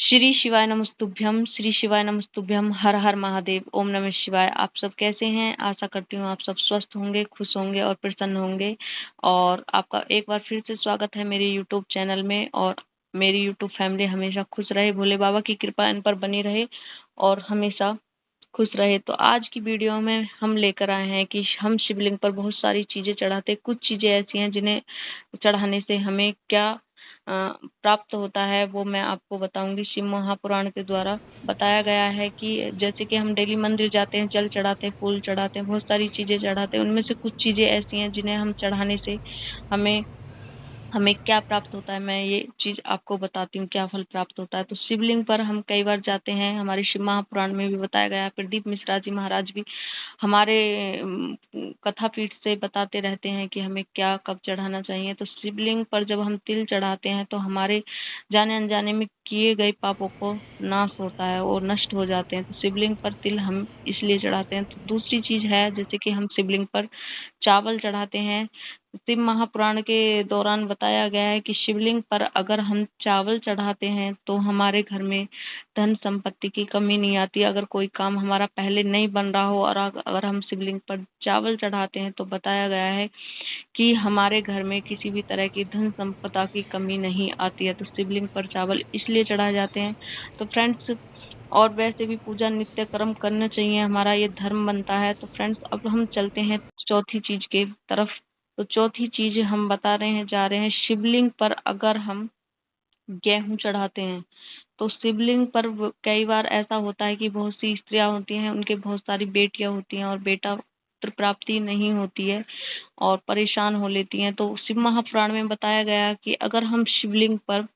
श्री शिवाय नमस्तुभ्यम, श्री शिवाय नमस्तुभ्यम, हर हर महादेव, ओम नमः शिवाय। आप सब कैसे हैं? आशा करती हूँ आप सब स्वस्थ होंगे, खुश होंगे और प्रसन्न होंगे। और आपका एक बार फिर से स्वागत है मेरे यूट्यूब चैनल में। और मेरी यूट्यूब फैमिली हमेशा खुश रहे, भोले बाबा की कृपा इन पर बनी रहे और हमेशा खुश रहे। तो आज की वीडियो में हम लेकर आए हैं कि हम शिवलिंग पर बहुत सारी चीजें चढ़ाते। कुछ चीजें ऐसी हैं जिन्हें चढ़ाने से हमें क्या प्राप्त होता है, वो मैं आपको बताऊंगी। शिव महापुराण के द्वारा बताया गया है कि जैसे कि हम डेली मंदिर जाते हैं, जल चढ़ाते हैं, फूल चढ़ाते हैं, बहुत सारी चीजें चढ़ाते हैं। उनमें से कुछ चीजें ऐसी हैं जिन्हें हम चढ़ाने से हमें हमें क्या प्राप्त होता है, मैं ये चीज आपको बताती हूँ, क्या फल प्राप्त होता है। तो शिवलिंग पर हम कई बार जाते हैं, हमारे शिव महापुराण में भी बताया गया है। प्रदीप मिश्रा जी महाराज भी हमारे कथा पीठ से बताते रहते हैं कि हमें क्या कब चढ़ाना चाहिए। तो शिवलिंग पर जब हम तिल चढ़ाते हैं तो हमारे जाने अनजाने में किए गए पापों को नाश होता है और नष्ट हो जाते हैं। तो शिवलिंग पर तिल हम इसलिए चढ़ाते हैं। तो दूसरी चीज है, जैसे कि हम शिवलिंग पर चावल चढ़ाते हैं। शिव महापुराण के दौरान बताया गया है कि शिवलिंग पर अगर हम चावल चढ़ाते हैं तो हमारे घर में धन संपत्ति की कमी नहीं आती। अगर कोई काम हमारा पहले नहीं बन रहा हो और अगर हम शिवलिंग पर चावल चढ़ाते हैं तो बताया गया है कि हमारे घर में किसी भी तरह की धन संपदा की कमी नहीं आती है। तो शिवलिंग पर चावल इसलिए चढ़ाए जाते हैं। तो फ्रेंड्स, और वैसे भी पूजा नित्य कर्म करना चाहिए, हमारा ये धर्म बनता है। तो फ्रेंड्स, अब हम चलते हैं चौथी चीज के तरफ। तो चौथी चीज हम बता रहे हैं, जा रहे हैं, शिवलिंग पर अगर हम गेहूं चढ़ाते हैं तो शिवलिंग पर कई बार ऐसा होता है कि बहुत सी स्त्रियां होती हैं, उनके बहुत सारी बेटियां होती हैं और बेटा पुत्र प्राप्ति नहीं होती है और परेशान हो लेती हैं। तो शिव महापुराण में बताया गया कि अगर हम शिवलिंग पर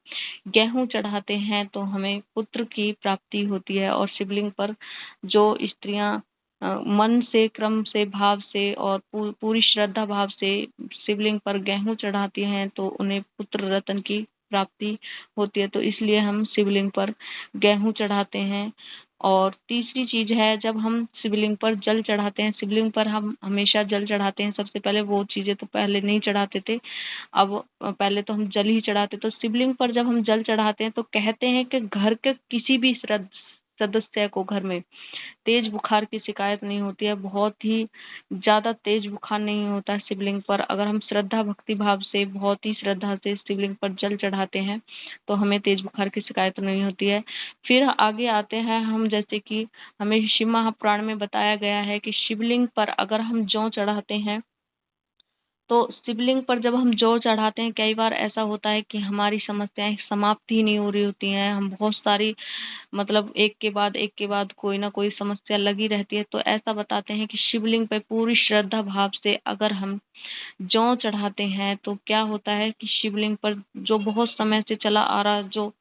गेहूं चढ़ाते हैं तो हमें पुत्र की प्राप्ति होती है। और शिवलिंग पर जो स्त्रियां मन से, क्रम से, भाव से और पूरी श्रद्धा भाव से शिवलिंग पर गेहूं चढ़ाती हैं तो उन्हें पुत्र रत्न की प्राप्ति होती है। तो इसलिए हम शिवलिंग पर गेहूं चढ़ाते हैं। और तीसरी चीज है, जब हम शिवलिंग पर जल चढ़ाते हैं, शिवलिंग पर हम हमेशा जल चढ़ाते हैं। सबसे पहले वो चीजें तो पहले नहीं चढ़ाते थे, अब पहले तो हम जल ही चढ़ाते। तो शिवलिंग पर जब हम जल चढ़ाते हैं तो कहते हैं कि घर के किसी भी सदस्य को घर में तेज बुखार की शिकायत नहीं होती है। बहुत ही ज्यादा तेज बुखार नहीं होता है शिवलिंग पर। अगर हम श्रद्धा भक्ति भाव से, बहुत ही श्रद्धा से शिवलिंग पर जल चढ़ाते हैं तो हमें तेज बुखार की शिकायत नहीं होती है। फिर आगे आते हैं हम, जैसे कि हमें शिव महापुराण में बताया गया है कि शिवलिंग पर अगर हम जौ चढ़ाते हैं तो शिवलिंग पर जब हम जौ चढ़ाते हैं, कई बार ऐसा होता है कि हमारी समस्याएं समाप्त ही नहीं हो रही होती हैं। हम बहुत सारी, मतलब एक के बाद कोई ना कोई समस्या लगी रहती है। तो ऐसा बताते हैं कि शिवलिंग पे पूरी श्रद्धा भाव से अगर हम जौ चढ़ाते हैं तो क्या होता है कि शिवलिंग पर जो बहुत समय से चला आ रहा जो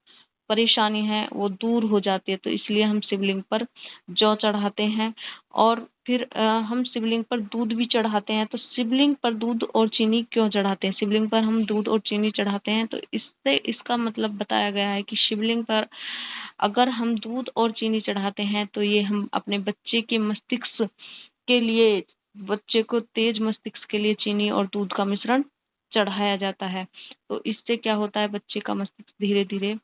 परेशानी है वो दूर हो जाती है। तो इसलिए हम शिवलिंग पर जौ चढ़ाते हैं। और फिर हम शिवलिंग पर दूध भी चढ़ाते हैं। तो शिवलिंग पर दूध और चीनी क्यों चढ़ाते हैं? शिवलिंग पर हम दूध और चीनी चढ़ाते हैं तो इससे इसका मतलब बताया गया है कि शिवलिंग पर अगर हम दूध और चीनी चढ़ाते हैं तो ये हम अपने बच्चे के मस्तिष्क के लिए, बच्चे को तेज मस्तिष्क के लिए चीनी और दूध का मिश्रण चढ़ाया जाता है। तो इससे क्या होता है, बच्चे का मस्तिष्क धीरे धीरे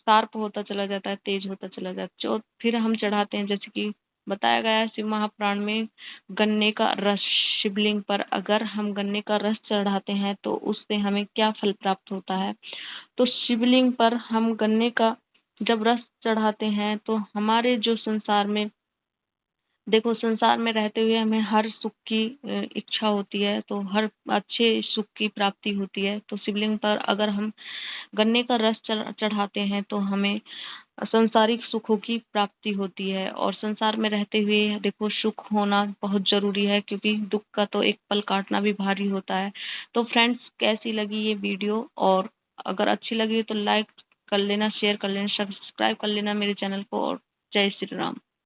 शार्प होता चला जाता है, तेज होता चला जाता है। फिर हम चढ़ाते हैं, जैसे कि बताया गया है शिव महापुराण में, गन्ने का रस। शिवलिंग पर अगर हम गन्ने का रस चढ़ाते हैं तो उससे हमें क्या फल प्राप्त होता है? तो शिवलिंग पर हम गन्ने का जब रस चढ़ाते हैं तो हमारे जो संसार में, देखो, संसार में रहते हुए हमें हर सुख की इच्छा होती है, तो हर अच्छे सुख की प्राप्ति होती है। तो शिवलिंग पर अगर हम गन्ने का रस चढ़ाते हैं तो हमें संसारिक सुखों की प्राप्ति होती है। और संसार में रहते हुए देखो, सुख होना बहुत जरूरी है, क्योंकि दुख का तो एक पल काटना भी भारी होता है। तो फ्रेंड्स, कैसी लगी ये वीडियो? और अगर अच्छी लगी तो लाइक कर लेना, शेयर कर लेना, सब्सक्राइब कर लेना मेरे चैनल को। और जय श्री राम।